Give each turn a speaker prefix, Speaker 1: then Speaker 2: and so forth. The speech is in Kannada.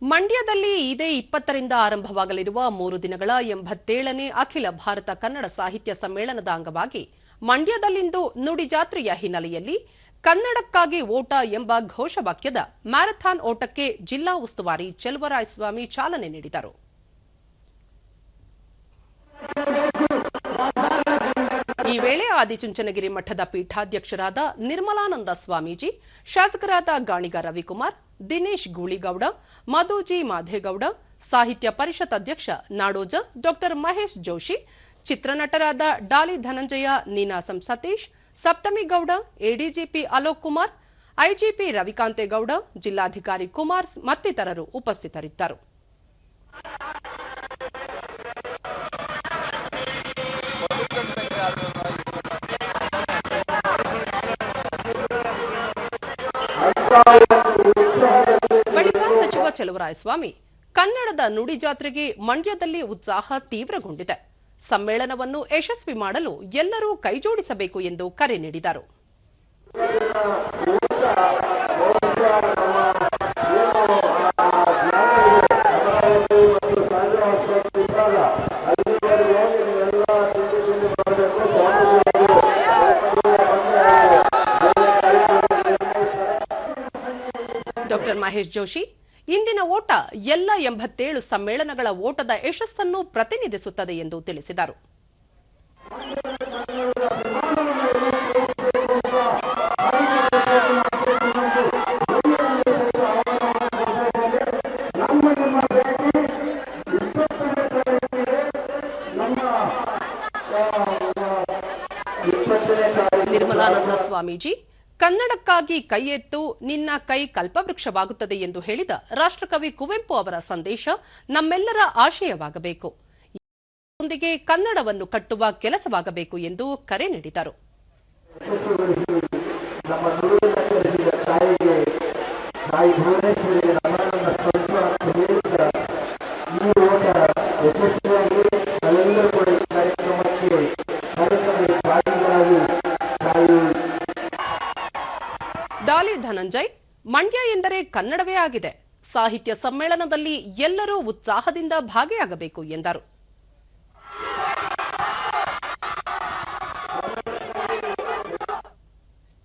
Speaker 1: ಮಂಡ್ಯದಲ್ಲಿ ಇದೇ 20ರಿಂದ ಆರಂಭವಾಗಲಿರುವ 3 ದಿನಗಳ 87ನೇ ಅಖಿಲ ಭಾರತ ಕನ್ನಡ ಸಾಹಿತ್ಯ ಸಮ್ಮೇಳನದ ಅಂಗವಾಗಿ ಮಂಡ್ಯದಲ್ಲಿಂದು ನುಡಿಜಾತ್ರೆಯ ಹಿನ್ನೆಲೆಯಲ್ಲಿ ಕನ್ನಡಕ್ಕಾಗಿ ಓಟ ಎಂಬ ಘೋಷವಾಕ್ಯದ ಮ್ಯಾರಥಾನ್ ಓಟಕ್ಕೆ ಜಿಲ್ಲಾ ಉಸ್ತುವಾರಿ ಚೆಲುವರಾಯಸ್ವಾಮಿ ಚಾಲನೆ ನೀಡಿದರು. ಈ ವೇಳೆ ಆದಿಚುಂಚನಗಿರಿ ಮಠದ ಪೀಠಾಧ್ಯಕ್ಷರಾದ ನಿರ್ಮಲಾನಂದ ಸ್ವಾಮೀಜಿ, ಶಾಸಕರಾದ ಗಾಣಿಗ ರವಿಕುಮಾರ್, ದಿನೇಶ್ ಗೂಳಿಗೌಡ, ಮಧುಜಿ ಮಾಧೇಗೌಡ, ಸಾಹಿತ್ಯ ಪರಿಷತ್ ಅಧ್ಯಕ್ಷ ನಾಡೋಜ ಡಾ ಮಹೇಶ್ ಜೋಶಿ, ಚಿತ್ರನಟರಾದ ಡಾಲಿ ಧನಂಜಯ, ನೀನಾಸಂ ಸತೀಶ್, ಸಪ್ತಮಿ ಗೌಡ, ಎಡಿಜಿಪಿ ಅಲೋಕ್ ಕುಮಾರ್, ಐಜಿಪಿ ರವಿಕಾಂತೇಗೌಡ, ಜಿಲ್ಲಾಧಿಕಾರಿ ಕುಮಾರ್ ಮತ್ತಿತರರು ಉಪಸ್ಥಿತರಿದ್ದರು. ಬಳಿಕ ಸಚಿವ ಚೆಲುವರಾಯಸ್ವಾಮಿ, ಕನ್ನಡದ ನುಡಿ ಜಾತ್ರೆಗೆ ಮಂಡ್ಯದಲ್ಲಿ ಉತ್ಸಾಹ ತೀವ್ರಗೊಂಡಿದೆ. ಸಮ್ಮೇಳನವನ್ನು ಯಶಸ್ವಿ ಮಾಡಲು ಎಲ್ಲರೂ ಕೈಜೋಡಿಸಬೇಕು ಎಂದು ಕರೆ ನೀಡಿದರು. ಡಾ ಮಹೇಶ್ ಜೋಶಿ, ಇಂದಿನ ಓಟ ಎಲ್ಲ 87 ಸಮ್ಮೇಳನಗಳ ಓಟದ ಯಶಸ್ಸನ್ನು ಪ್ರತಿನಿಧಿಸುತ್ತದೆ ಎಂದು ತಿಳಿಸಿದರು. ನಿರ್ಮಲಾನಂದ ಸ್ವಾಮೀಜಿ, ಕನ್ನಡಕ್ಕಾಗಿ ಕೈ ಎತ್ತು, ನಿನ್ನ ಕೈ ಕಲ್ಪವೃಕ್ಷವಾಗುತ್ತದೆ ಎಂದು ಹೇಳಿದ ರಾಷ್ಟ್ರಕವಿ ಕುವೆಂಪು ಅವರ ಸಂದೇಶ ನಮ್ಮೆಲ್ಲರ ಆಶಯವಾಗಬೇಕು. ಇದರೊಂದಿಗೆ ಕನ್ನಡವನ್ನು ಕಟ್ಟುವ ಕೆಲಸವಾಗಬೇಕು ಎಂದು ಕರೆ ನೀಡಿದರು. ಡಾಲಿ ಧನಂಜಯ್, ಮಂಡ್ಯ ಎಂದರೆ ಕನ್ನಡವೇ ಆಗಿದೆ. ಸಾಹಿತ್ಯ ಸಮ್ಮೇಳನದಲ್ಲಿ ಎಲ್ಲರೂ ಉತ್ಸಾಹದಿಂದ ಭಾಗಿಯಾಗಬೇಕು ಎಂದರು.